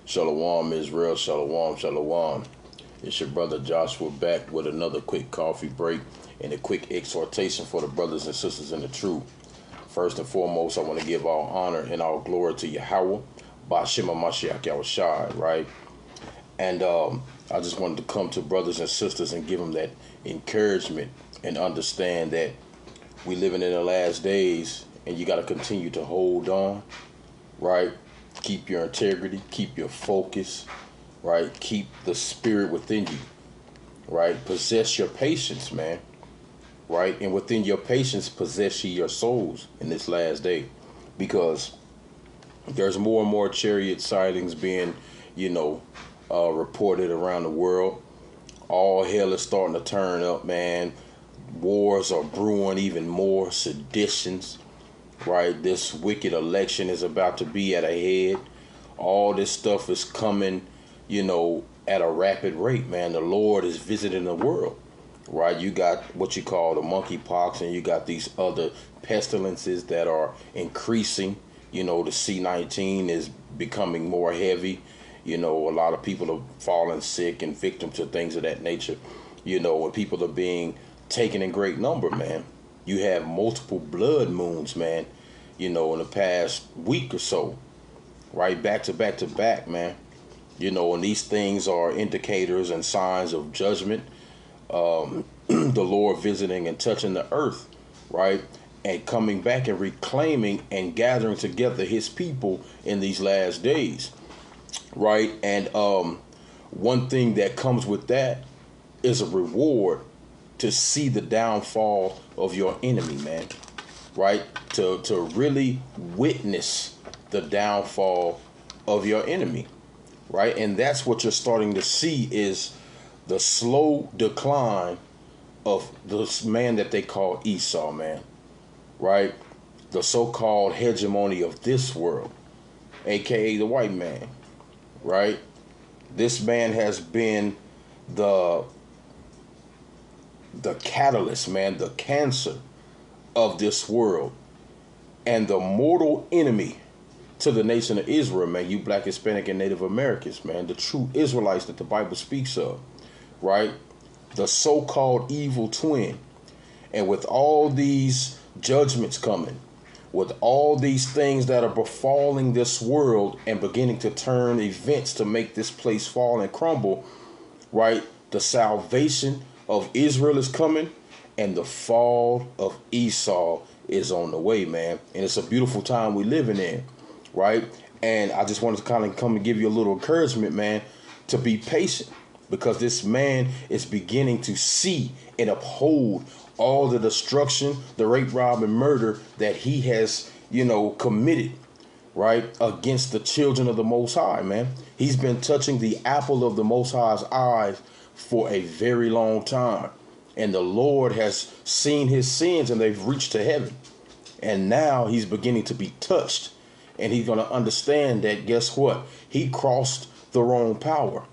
Shalom Israel, shalom, shalom. It's your brother Joshua back with another quick coffee break and a quick exhortation for the brothers and sisters in the truth. First and foremost, I want to give all honor and all glory to Yahweh, Ba'Shem Mashiach Yahushai, right? And I just wanted to come to brothers and sisters and give them that encouragement and understand that we living in the last days and you got to continue to hold on, right? Keep your integrity, keep your focus, right? Keep the spirit within you, right? Possess your patience, man, right? And within your patience, possess ye your souls in this last day, because there's more and more chariot sightings being, reported around the world. All hell is starting to turn up, man. Wars are brewing, even more seditions, right? This wicked election is about to be at a head. All this stuff is coming, at a rapid rate, man. The Lord is visiting the world, right? You got what you call the monkeypox, and you got these other pestilences that are increasing. The C-19 is becoming more heavy. A lot of people are falling sick and victims to things of that nature. When people are being taken in great number, man. You have multiple blood moons, man, in the past week or so, right? Back to back to back, man. And these things are indicators and signs of judgment. The Lord visiting and touching the earth, right? And coming back and reclaiming and gathering together his people in these last days, right? And one thing that comes with that is a reward to see the downfall of your enemy, man, right? To really witness the downfall of your enemy, right? And that's what you're starting to see is the slow decline of this man that they call Esau, man, right? The so-called hegemony of this world, aka the white man, right? This man has been the catalyst, man, the cancer of this world, and the mortal enemy to the nation of Israel, man. You black, Hispanic, and Native Americans, man, the true Israelites that the Bible speaks of, right? The so-called evil twin. And with all these judgments coming, with all these things that are befalling this world and beginning to turn events to make this place fall and crumble, right? The salvation of Israel is coming, and the fall of Esau is on the way, man. And it's a beautiful time we living in, right? And I just wanted to kind of come and give you a little encouragement, man, to be patient, because this man is beginning to see and uphold all the destruction, the rape, rob, and murder that he has, committed, right, against the children of the Most High, man. He's been touching the apple of the Most High's eyes for a very long time. And the Lord has seen his sins and they've reached to heaven. And now he's beginning to be touched. And he's going to understand that, guess what? He crossed the wrong power,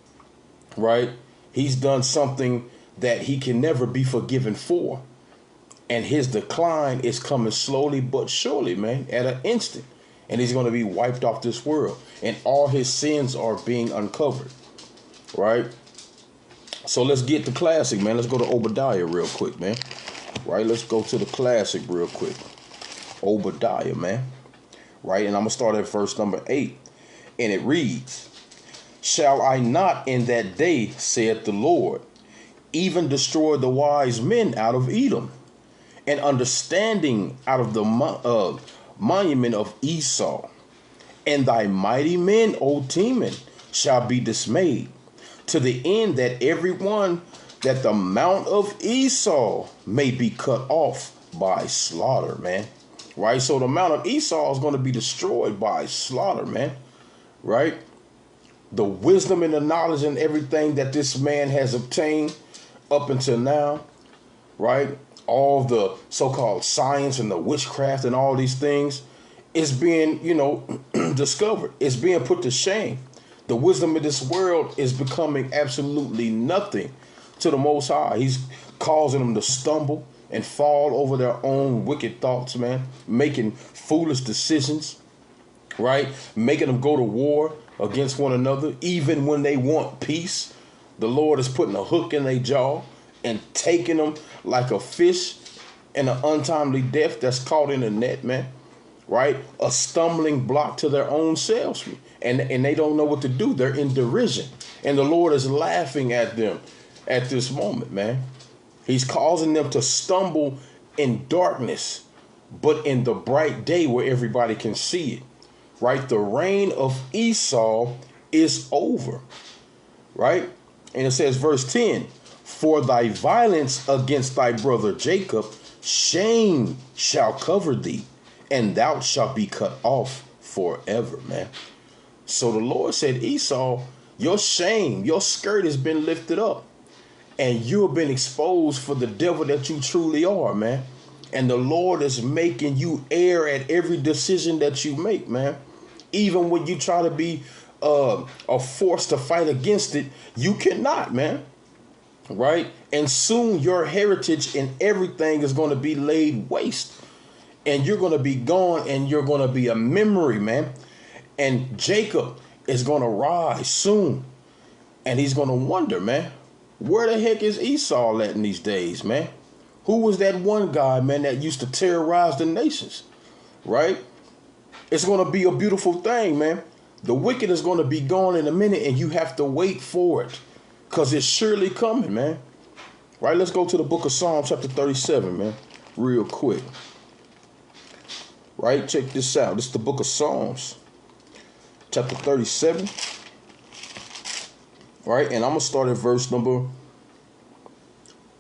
right? He's done something that he can never be forgiven for. And his decline is coming slowly but surely, man, at an instant. And he's going to be wiped off this world. And all his sins are being uncovered, right? So let's get the classic, man. Let's go to Obadiah real quick, man. Right? Let's go to the classic real quick. Obadiah, man. Right? And I'm going to start at verse number 8. And it reads, "Shall I not in that day, saith the Lord, even destroy the wise men out of Edom, and understanding out of the monument of Esau, and thy mighty men, O Teman, shall be dismayed, to the end that every one that the mount of Esau may be cut off by slaughter," man. Right? So the mount of Esau is going to be destroyed by slaughter, man. Right? The wisdom and the knowledge and everything that this man has obtained up until now, right? All the so-called science and the witchcraft and all these things is being, discovered. It's being put to shame. The wisdom of this world is becoming absolutely nothing to the Most High. He's causing them to stumble and fall over their own wicked thoughts, man, making foolish decisions, right? Making them go to war against one another, even when they want peace. The Lord is putting a hook in their jaw and taking them like a fish in an untimely death that's caught in a net, man. Right? A stumbling block to their own selves. And they don't know what to do. They're in derision. And the Lord is laughing at them at this moment, man. He's causing them to stumble in darkness, but in the bright day where everybody can see it. Right? The reign of Esau is over. Right? And it says, verse 10, for thy violence against thy brother Jacob, shame shall cover thee, and thou shalt be cut off forever, man. So the Lord said, Esau, your shame, your skirt has been lifted up, and you have been exposed for the devil that you truly are, man. And the Lord is making you err at every decision that you make, man. Even when you try to be a force to fight against it, you cannot, man. Right? And soon your heritage and everything is going to be laid waste. And you're going to be gone, and you're going to be a memory, man. And Jacob is going to rise soon. And he's going to wonder, man, where the heck is Esau at in these days, man? Who was that one guy, man, that used to terrorize the nations? Right? It's going to be a beautiful thing, man. The wicked is going to be gone in a minute, and you have to wait for it, because it's surely coming, man. Right? Let's go to the book of Psalms chapter 37, man, real quick. Right? Check this out. This is the book of Psalms, chapter 37. Right? And I'm going to start at verse number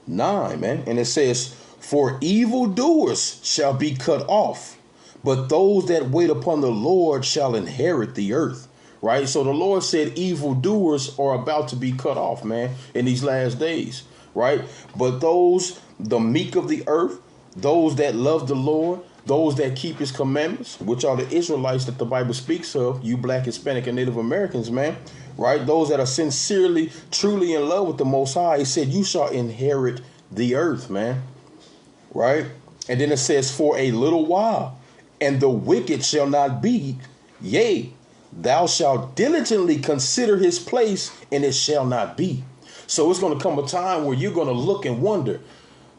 9, man. And it says, for evildoers shall be cut off, but those that wait upon the Lord shall inherit the earth. Right? So the Lord said evildoers are about to be cut off, man, in these last days. Right? But those, the meek of the earth, those that love the Lord, those that keep his commandments, which are the Israelites that the Bible speaks of, you black, Hispanic, and Native Americans, man, right? Those that are sincerely, truly in love with the Most High, he said, you shall inherit the earth, man, right? And then it says, for a little while, and the wicked shall not be, yea, thou shalt diligently consider his place, and it shall not be. So it's going to come a time where you're going to look and wonder,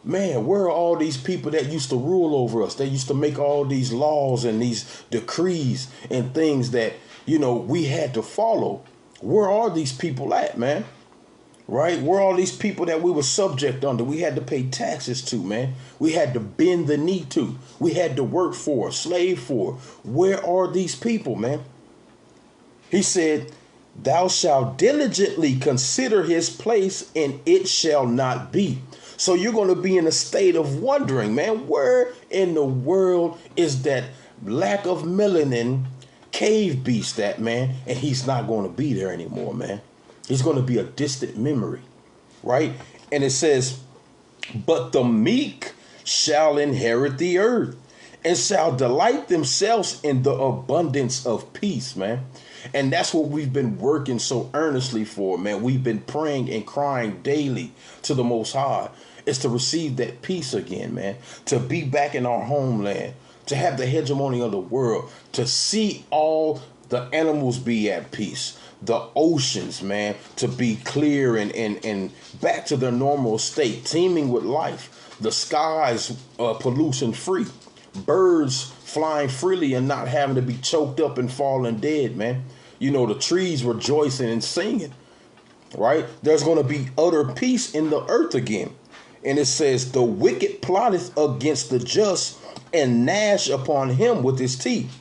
man, where are all these people that used to rule over us? They used to make all these laws and these decrees and things that, you know, we had to follow. Where are these people at, man? Right? Where are all these people that we were subject under? We had to pay taxes to, man. We had to bend the knee to. We had to work for, slave for. Where are these people, man? He said, thou shalt diligently consider his place, and it shall not be. So you're going to be in a state of wondering, man, where in the world is that lack of melanin cave beast at, man? And he's not going to be there anymore, man. He's going to be a distant memory, right? And it says, but the meek shall inherit the earth and shall delight themselves in the abundance of peace, man. And that's what we've been working so earnestly for, man. We've been praying and crying daily to the Most High. It's to receive that peace again, man. To be back in our homeland. To have the hegemony of the world. To see all the animals be at peace. The oceans, man, to be clear and back to their normal state. Teeming with life. The skies pollution free. Birds flying freely and not having to be choked up and falling dead, man. You know, the trees rejoicing and singing. Right? There's going to be utter peace in the earth again. And it says, the wicked plotteth against the just and gnash upon him with his teeth.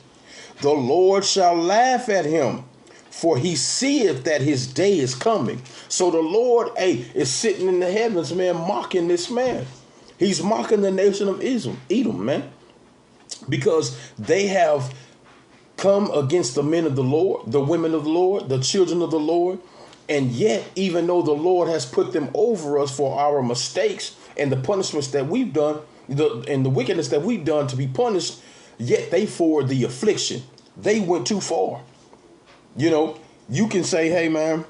The Lord shall laugh at him, for he seeth that his day is coming. So the Lord, is sitting in the heavens, man, mocking this man. He's mocking the nation of Edom, man, because they have come against the men of the Lord, the women of the Lord, the children of the Lord. And yet, even though the Lord has put them over us for our mistakes and the punishments that we've done, and the wickedness that we've done to be punished, yet they forward the affliction. They went too far. You know, you can say, hey, man,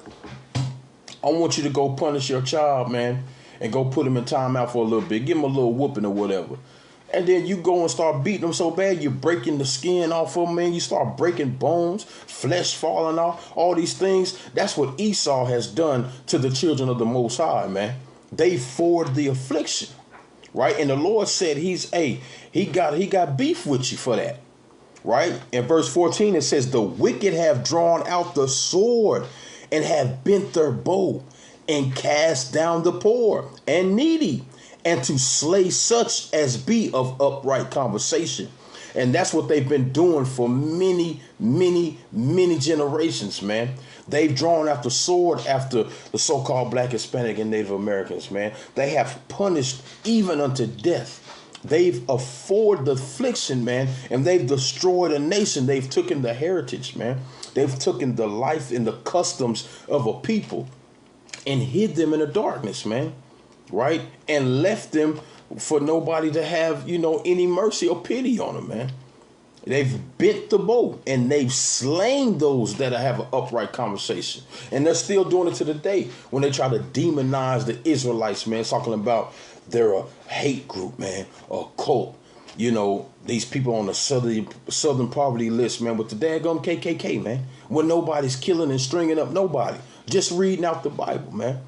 I want you to go punish your child, man, and go put him in timeout for a little bit. Give him a little whooping or whatever. And then you go and start beating them so bad, you're breaking the skin off of them, man. You start breaking bones, flesh falling off, all these things. That's what Esau has done to the children of the Most High, man. They forward the affliction, right? And the Lord said he got beef with you for that, right? In verse 14, it says, the wicked have drawn out the sword and have bent their bow and cast down the poor and needy, and to slay such as be of upright conversation. And that's what they've been doing for many, many, many generations, man. They've drawn after sword after the so-called Black, Hispanic, and Native Americans, man. They have punished even unto death. They've afforded the affliction, man, and they've destroyed a nation. They've taken the heritage, man. They've taken the life and the customs of a people and hid them in the darkness, man. Right? And left them for nobody to have, any mercy or pity on them, man. They've bent the bow and they've slain those that have an upright conversation. And they're still doing it to the day when they try to demonize the Israelites, man, talking about they're a hate group, man, a cult. These people on the Southern poverty list, man, with the daggum KKK, man, when nobody's killing and stringing up nobody, just reading out the Bible, man.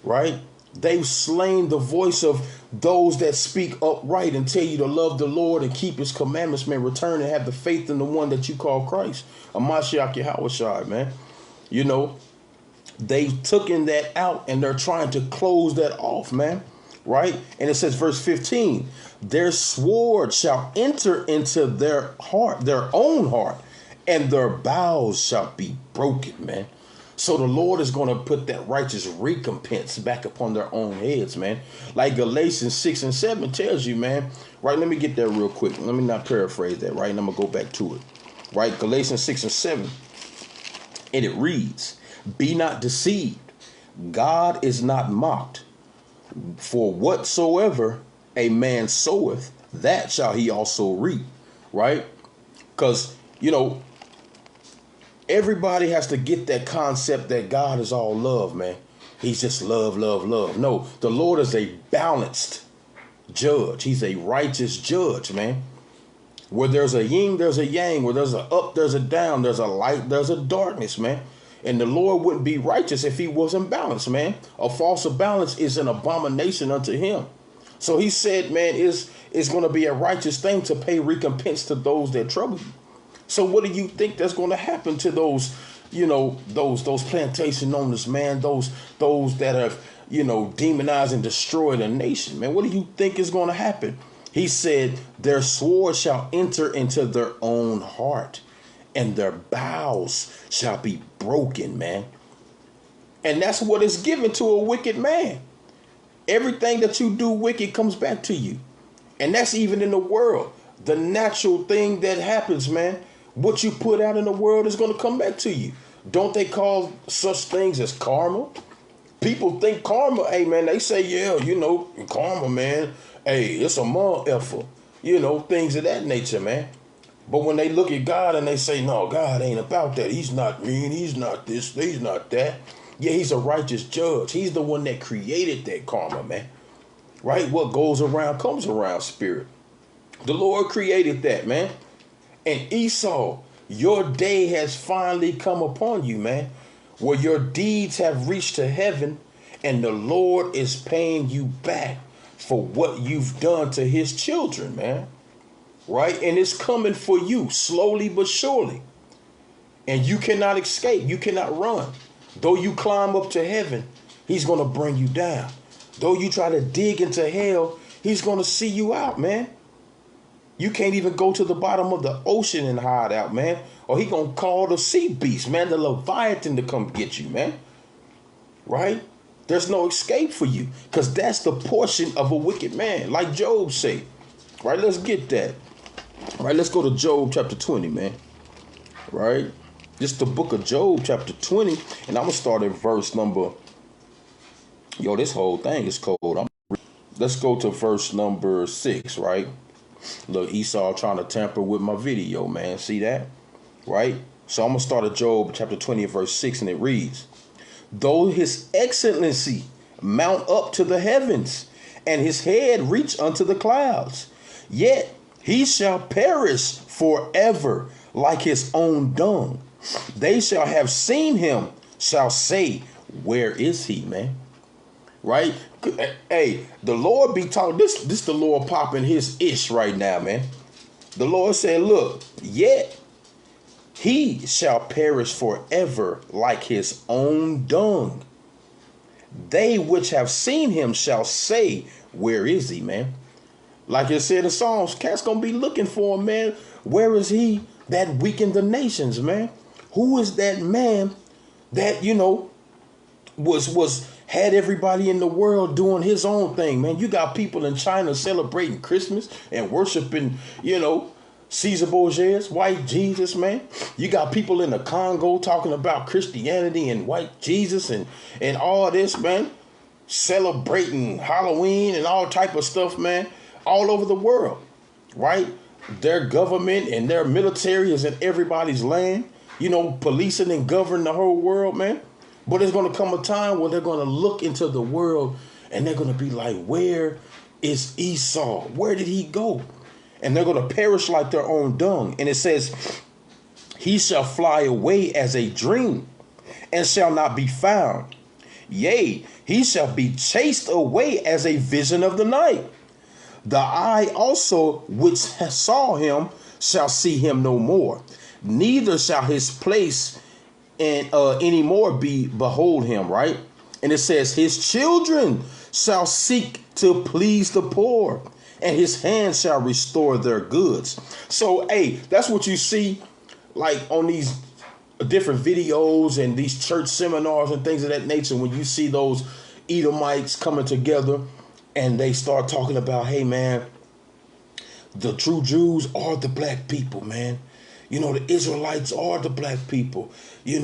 Right? They've slain the voice of those that speak upright and tell you to love the Lord and keep his commandments, man. Return and have the faith in the one that you call Christ. Amashiach Yahushua, man. They've taken that out and they're trying to close that off, man. Right? And it says, verse 15, their sword shall enter into their heart, their own heart, and their bowels shall be broken, man. So the Lord is going to put that righteous recompense back upon their own heads, man. Like Galatians 6 and 7 tells you, man. Right, let me get there real quick. Let me not paraphrase that, right? And I'm going to go back to it. Right, Galatians 6 and 7. And it reads, be not deceived. God is not mocked. For whatsoever a man soweth, that shall he also reap. Right? Because, everybody has to get that concept that God is all love, man. He's just love, love, love. No, the Lord is a balanced judge. He's a righteous judge, man. Where there's a yin, there's a yang. Where there's a up, there's a down. There's a light, there's a darkness, man. And the Lord wouldn't be righteous if he wasn't balanced, man. A false balance is an abomination unto him. So he said, man, it's going to be a righteous thing to pay recompense to those that trouble you. So what do you think that's going to happen to those, those plantation owners, man, those that have, demonized and destroyed a nation, man? What do you think is going to happen? He said, their sword shall enter into their own heart and their bowels shall be broken, man. And that's what is given to a wicked man. Everything that you do wicked comes back to you. And that's even in the world. The natural thing that happens, man. What you put out in the world is going to come back to you. Don't they call such things as karma? People think karma, hey, man, they say, yeah, karma, man. Hey, it's a more effort. Things of that nature, man. But when they look at God and they say, no, God ain't about that. He's not mean. He's not this. He's not that. Yeah, he's a righteous judge. He's the one that created that karma, man. Right? What goes around comes around, spirit. The Lord created that, man. And Esau, your day has finally come upon you, man, where your deeds have reached to heaven and the Lord is paying you back for what you've done to his children, man. Right? And it's coming for you slowly but surely. And you cannot escape. You cannot run. Though you climb up to heaven, he's going to bring you down. Though you try to dig into hell, he's going to see you out, man. You can't even go to the bottom of the ocean and hide out, man. Or he gonna call the sea beast, man, the Leviathan to come get you, man. Right? There's no escape for you. Because that's the portion of a wicked man. Like Job said. Right? Let's get that. Right? Let's go to Job chapter 20, man. Right? This is the book of Job chapter 20. And I'm going to start at verse number... this whole thing is cold. Let's go to verse number 6, right? Look, Esau trying to tamper with my video, man. See that? Right? So I'm going to start at Job chapter 20 verse 6, and it reads, though his excellency mount up to the heavens, and his head reach unto the clouds, Yet he shall perish forever like his own dung. They shall have seen him, shall say, where is he, man? Right? Hey, the Lord be talking. This the Lord popping his ish right now, man. The Lord said, look, yet he shall perish forever like his own dung. They which have seen him shall say, where is he, man? Like it said in Psalms, cats gonna be looking for him, man. Where is he that weakened the nations, man? Who is that man that, was had everybody in the world doing his own thing, man? You got people in China celebrating Christmas and worshiping, Caesar Borgia's white Jesus, man. You got people in the Congo talking about Christianity and white Jesus and all this, man. Celebrating Halloween and all type of stuff, man, all over the world, right? Their government and their military is in everybody's land, policing and governing the whole world, man. But there's going to come a time where they're going to look into the world and they're going to be like, where is Esau? Where did he go? And they're going to perish like their own dung. And it says, he shall fly away as a dream and shall not be found. Yea, he shall be chased away as a vision of the night. The eye also which saw him shall see him no more. Neither shall his place any more behold him, right? And it says, his children shall seek to please the poor, and his hands shall restore their goods. So, hey, that's what you see like on these different videos and these church seminars and things of that nature. When you see those Edomites coming together and they start talking about, hey, man, the true Jews are the black people, man. The Israelites are the black people, and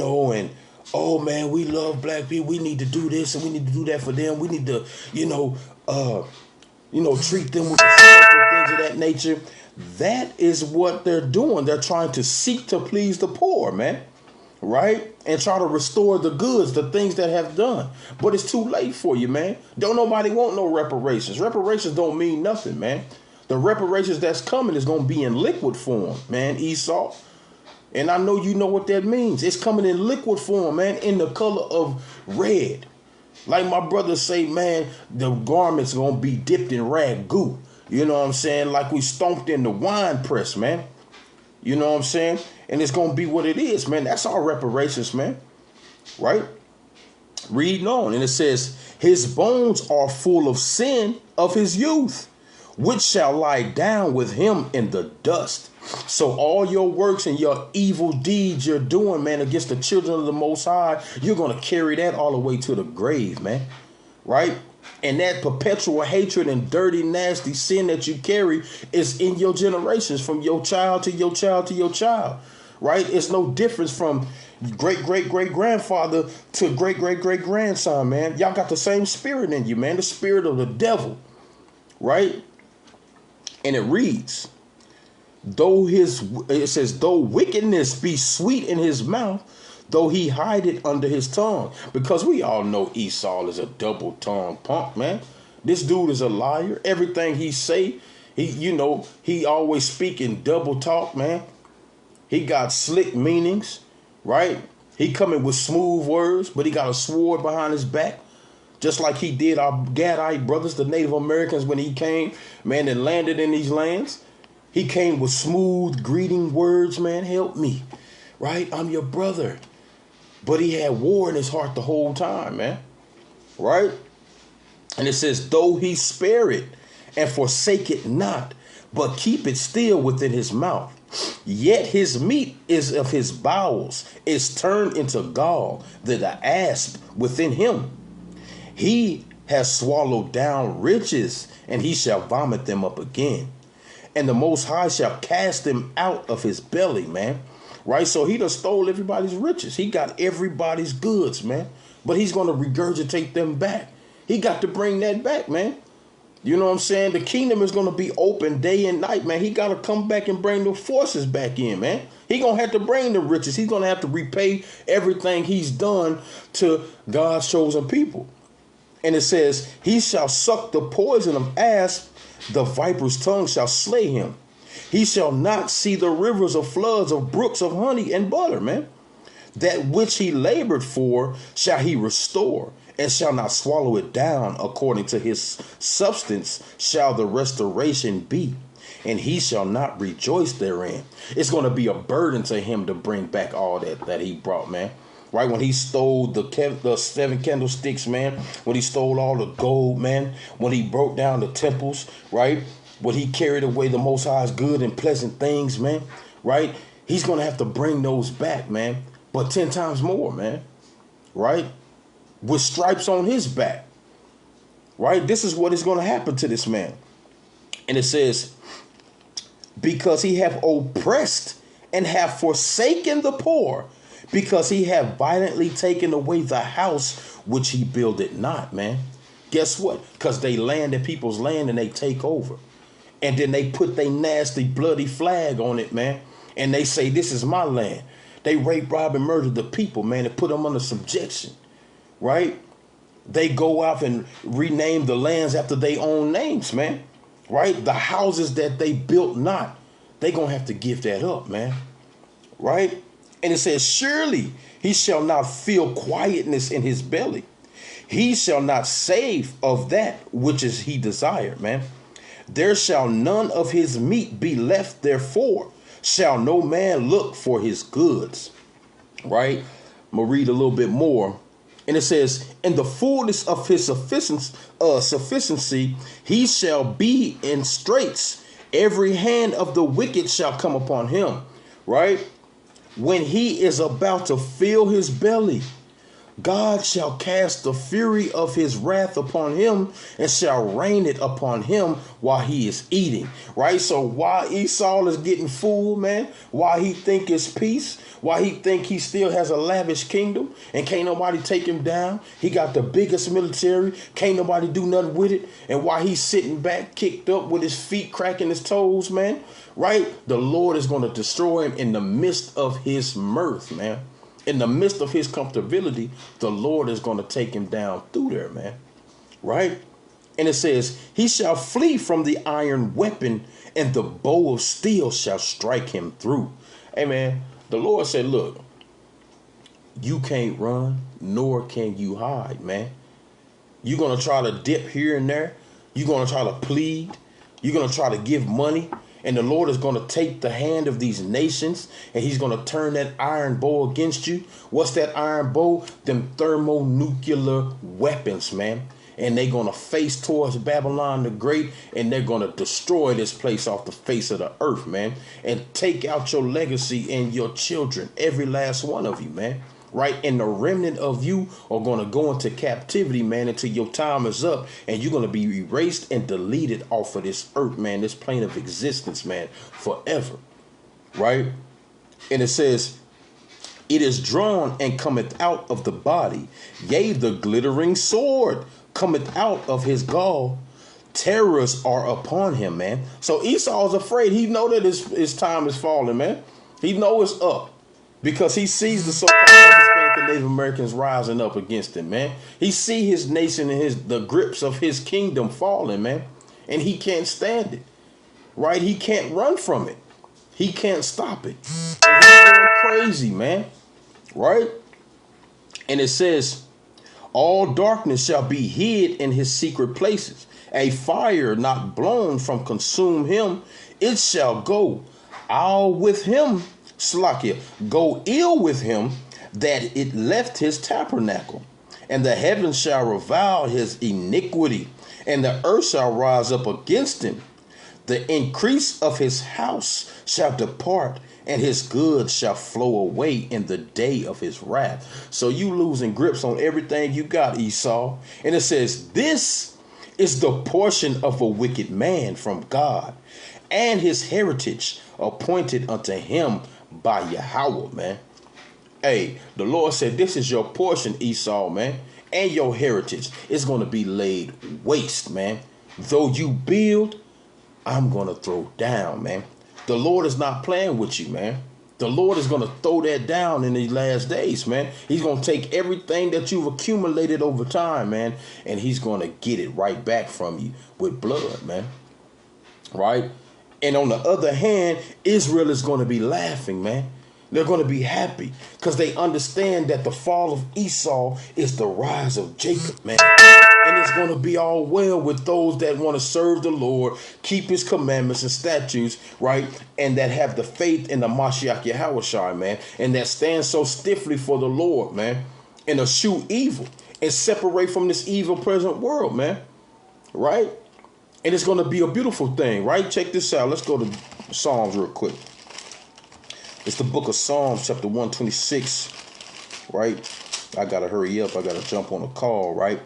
oh, man, we love black people. We need to do this and we need to do that for them. We need to, treat them with respect and things of that nature. That is what they're doing. They're trying to seek to please the poor, man. Right? And try to restore the goods, the things that have done. But it's too late for you, man. Don't nobody want no reparations. Reparations don't mean nothing, man. The reparations that's coming is going to be in liquid form, man, Esau. And I know you know what that means. It's coming in liquid form, man, in the color of red. Like my brothers say, man, the garment's going to be dipped in rag goo. You know what I'm saying? Like we stomped in the wine press, man. You know what I'm saying? And it's going to be what it is, man. That's our reparations, man. Right? Reading on. And it says, his bones are full of sin of his youth, which shall lie down with him in the dust. So all your works and your evil deeds you're doing, man, against the children of the Most High, you're going to carry that all the way to the grave, man. Right? And that perpetual hatred and dirty, nasty sin that you carry is in your generations, from your child to your child to your child. Right? It's no difference from great-great-great-grandfather to great-great-great-grandson, man. Y'all got the same spirit in you, man. The spirit of the devil. Right? And it reads, it says, though wickedness be sweet in his mouth, though he hide it under his tongue. Because we all know Esau is a double-tongued punk, man. This dude is a liar. Everything he say, he always speaking double talk, man. He got slick meanings, right? He coming with smooth words, but he got a sword behind his back. Just like he did our Gadite brothers, the Native Americans, when he came, man, and landed in these lands. He came with smooth greeting words, man. Help me, right? I'm your brother. But he had war in his heart the whole time, man. Right? And it says, though he spare it and forsake it not, but keep it still within his mouth, yet his meat is of his bowels, is turned into gall, the asp within him. He has swallowed down riches, and he shall vomit them up again. And the Most High shall cast them out of his belly, man. Right? So he done stole everybody's riches. He got everybody's goods, man. But he's going to regurgitate them back. He got to bring that back, man. You know what I'm saying? The kingdom is going to be open day and night, man. He got to come back and bring the forces back in, man. He going to have to bring the riches. He's going to have to repay everything he's done to God's chosen people. And it says, he shall suck the poison of asp The viper's tongue shall slay him. He shall not see the rivers of floods of brooks of honey and butter, man. That which he labored for shall he restore, and shall not swallow it down. According to his substance shall the restoration be, and he shall not rejoice therein. It's going to be a burden to him to bring back all that he brought, man. Right, when he stole the 7 candlesticks, man, when he stole all the gold, man, when he broke down the temples, right, when he carried away the Most High's good and pleasant things, man, right, he's going to have to bring those back, man, but 10 times more, man, right, with stripes on his back, right. This is what is going to happen to this man. And it says, because he have oppressed and have forsaken the poor, because he have violently taken away the house which he builded not, man. Guess what? Because they landed people's land and they take over. And then they put their nasty bloody flag on it, man. And they say, this is my land. They rape, rob, and murder the people, man, and put them under subjection, right? They go out and rename the lands after their own names, man, right? The houses that they built not, they going to have to give that up, man, right? And it says, surely he shall not feel quietness in his belly. He shall not save of that which is he desired, man. There shall none of his meat be left, therefore shall no man look for his goods. Right? I'm going to read a little bit more. And it says, in the fullness of his sufficiency, he shall be in straits. Every hand of the wicked shall come upon him. Right? When he is about to fill his belly, God shall cast the fury of his wrath upon him and shall rain it upon him while he is eating. Right? So while Esau is getting full, man, while he think it's peace, while he think he still has a lavish kingdom and can't nobody take him down, he got the biggest military, can't nobody do nothing with it. And while he's sitting back, kicked up with his feet cracking his toes, man, right? The Lord is going to destroy him in the midst of his mirth, man. In the midst of his comfortability, the Lord is going to take him down through there, man. Right? And it says, he shall flee from the iron weapon, and the bow of steel shall strike him through. Hey, man, the Lord said, look, you can't run, nor can you hide, man. You're going to try to dip here and there. You're going to try to plead. You're going to try to give money. And the Lord is going to take the hand of these nations and he's going to turn that iron bow against you. What's that iron bow? Them thermonuclear weapons, man. And they're going to face towards Babylon the Great, and they're going to destroy this place off the face of the earth, man. And take out your legacy and your children, every last one of you, man. Right? And the remnant of you are going to go into captivity, man, until your time is up. And you're going to be erased and deleted off of this earth, man, this plane of existence, man, forever. Right? And it says, it is drawn and cometh out of the body. Yea, the glittering sword cometh out of his gall. Terrors are upon him, man. So Esau is afraid. He know that his time is falling, man. He know it's up. Because he sees the so-called Hispanic and Native Americans rising up against him, man. He see his nation and the grips of his kingdom falling, man. And he can't stand it, right? He can't run from it. He can't stop it. And he's going crazy, man, right? And it says, all darkness shall be hid in his secret places. A fire not blown from consume him. It shall go all with him. Slakia, go ill with him that it left his tabernacle, and the heavens shall revile his iniquity, and the earth shall rise up against him. The increase of his house shall depart, and his goods shall flow away in the day of his wrath. So you losing grips on everything you got, Esau. And it says, this is the portion of a wicked man from God, and his heritage appointed unto him by Yahweh, man. Hey, the Lord said, this is your portion, Esau, man, and your heritage. It's going to be laid waste, man. Though you build, I'm going to throw down, man. The Lord is not playing with you, man. The Lord is going to throw that down in these last days, man. He's going to take everything that you've accumulated over time, man, and he's going to get it right back from you with blood, man. right? And on the other hand, Israel is going to be laughing, man. They're going to be happy because they understand that the fall of Esau is the rise of Jacob, man. And it's going to be all well with those that want to serve the Lord, keep his commandments and statutes, right? And that have the faith in the Mashiach Yahushua, man. And that stand so stiffly for the Lord, man. And eschew evil and separate from this evil present world, man. Right? And it's going to be a beautiful thing, right? Check this out. Let's go to Psalms real quick. It's the book of Psalms, chapter 126, right? I got to hurry up. I got to jump on a call, right?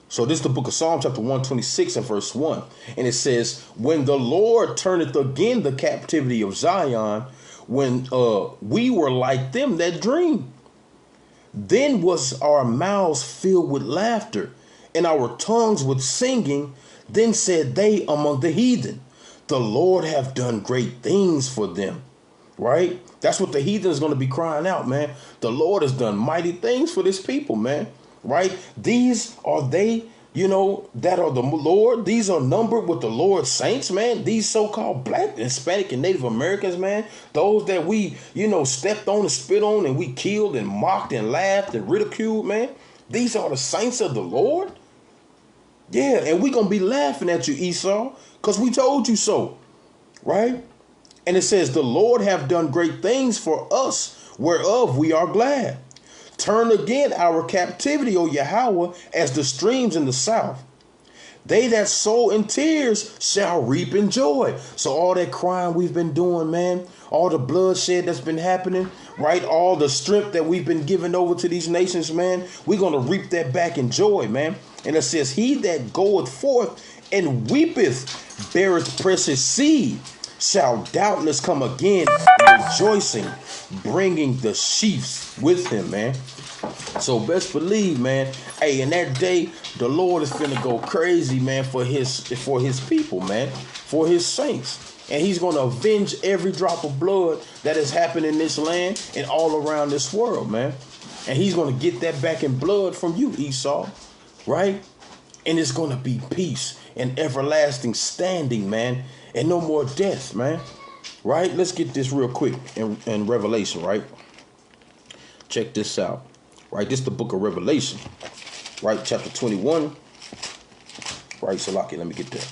So this is the book of Psalms, chapter 126 and verse 1. And it says, when the Lord turneth again the captivity of Zion, when we were like them that dream, then was our mouths filled with laughter and our tongues with singing. Then said they among the heathen, the Lord hath done great things for them. Right? That's what the heathen is going to be crying out, man. The Lord has done mighty things for this people, man. Right? These are they, that are the Lord. These are numbered with the Lord's saints, man. These so-called Black, Hispanic, and Native Americans, man. Those that we, stepped on and spit on and we killed and mocked and laughed and ridiculed, man. These are the saints of the Lord. Yeah, and we're going to be laughing at you, Esau, because we told you so. Right? And it says, the Lord have done great things for us, whereof we are glad. Turn again our captivity, O Yahweh, as the streams in the south. They that sow in tears shall reap in joy. So all that crying we've been doing, man, all the bloodshed that's been happening, right? All the strength that we've been giving over to these nations, man, we're going to reap that back in joy, man. And it says, he that goeth forth and weepeth beareth precious seed, shall doubtless come again rejoicing, bringing the sheaves with him, man. So best believe, man, hey, in that day, the Lord is finna go crazy, man, for his people, man, for his saints. And he's going to avenge every drop of blood that has happened in this land and all around this world, man. And he's going to get that back in blood from you, Esau, right? And it's going to be peace and everlasting standing, man. And no more death, man. Right? Let's get this real quick in Revelation, right? Check this out. Right? This is the book of Revelation. Right? Chapter 21. Right, Salaki, let me get there.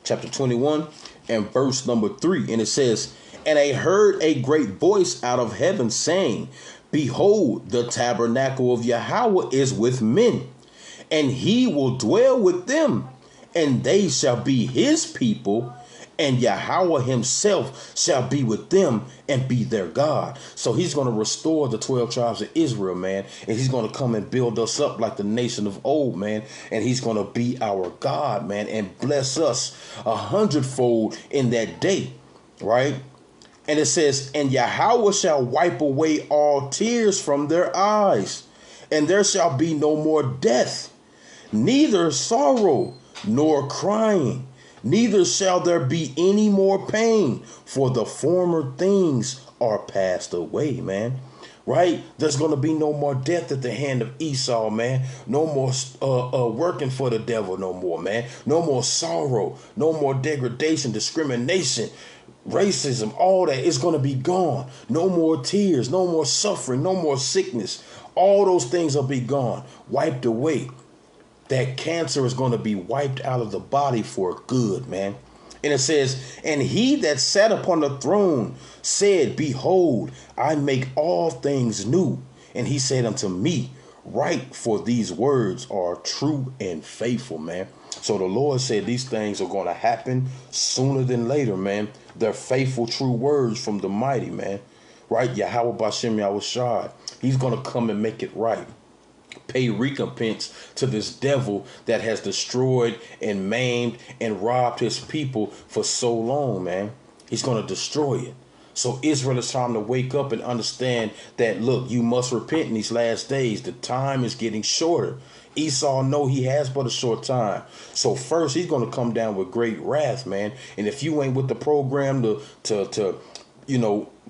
Chapter 21 and verse number 3. And it says, and I heard a great voice out of heaven saying, behold, the tabernacle of Yahweh is with men, and he will dwell with them, and they shall be his people, and Yahweh himself shall be with them and be their God. So he's going to restore the 12 tribes of Israel, man. And he's going to come and build us up like the nation of old, man. And he's going to be our God, man, and bless us 100-fold in that day, right? And it says, and Yahweh shall wipe away all tears from their eyes, and there shall be no more death, neither sorrow nor crying. Neither shall there be any more pain, for the former things are passed away, man. Right? There's going to be no more death at the hand of Esau, man. No more working for the devil no more, man. No more sorrow. No more degradation, discrimination, racism, all that is going to be gone. No more tears, no more suffering, no more sickness. All those things will be gone, wiped away. That cancer is going to be wiped out of the body for good, man. And it says, and he that sat upon the throne said, behold, I make all things new. And he said unto me, write, for these words are true and faithful, man. So the Lord said these things are going to happen sooner than later, man. They're faithful, true words from the mighty, man. Right? Yahweh Bashem Yahushua. He's going to come and make it right. Pay recompense to this devil that has destroyed and maimed and robbed his people for so long, man. He's going to destroy it. So Israel, is time to wake up and understand that, look, you must repent in these last days. The time is getting shorter. Esau know he has but a short time. So first, he's going to come down with great wrath, man. And if you ain't with the program to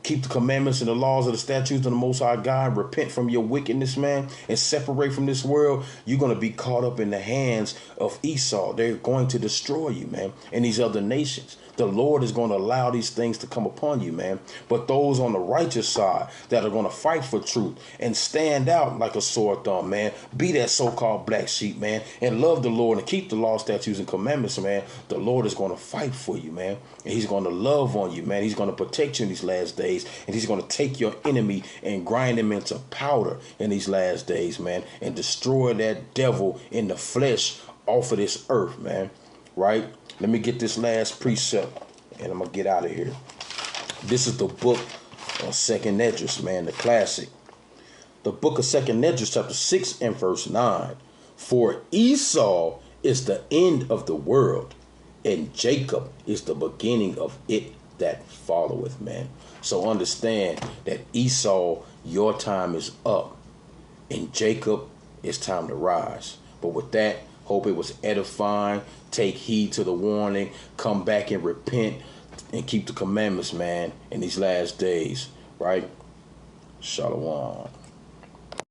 keep the commandments and the laws of the statutes of the Most High God, repent from your wickedness, man, and separate from this world, you're going to be caught up in the hands of Esau. They're going to destroy you, man, and these other nations. The Lord is going to allow these things to come upon you, man. But those on the righteous side that are going to fight for truth and stand out like a sore thumb, man, be that so-called black sheep, man, and love the Lord and keep the law, statutes, and commandments, man, the Lord is going to fight for you, man. And he's going to love on you, man. He's going to protect you in these last days. And he's going to take your enemy and grind him into powder in these last days, man, and destroy that devil in the flesh off of this earth, man. Right? Let me get this last precept and I'm going to get out of here. This is the book of 2nd Esdras, man, the classic. The book of 2nd Esdras, chapter 6 and verse 9. For Esau is the end of the world, and Jacob is the beginning of it that followeth, man. So understand that Esau, your time is up, and Jacob, it's time to rise. But with that, hope it was edifying. Take heed to the warning. Come back and repent and keep the commandments, man, in these last days, right? Shalom.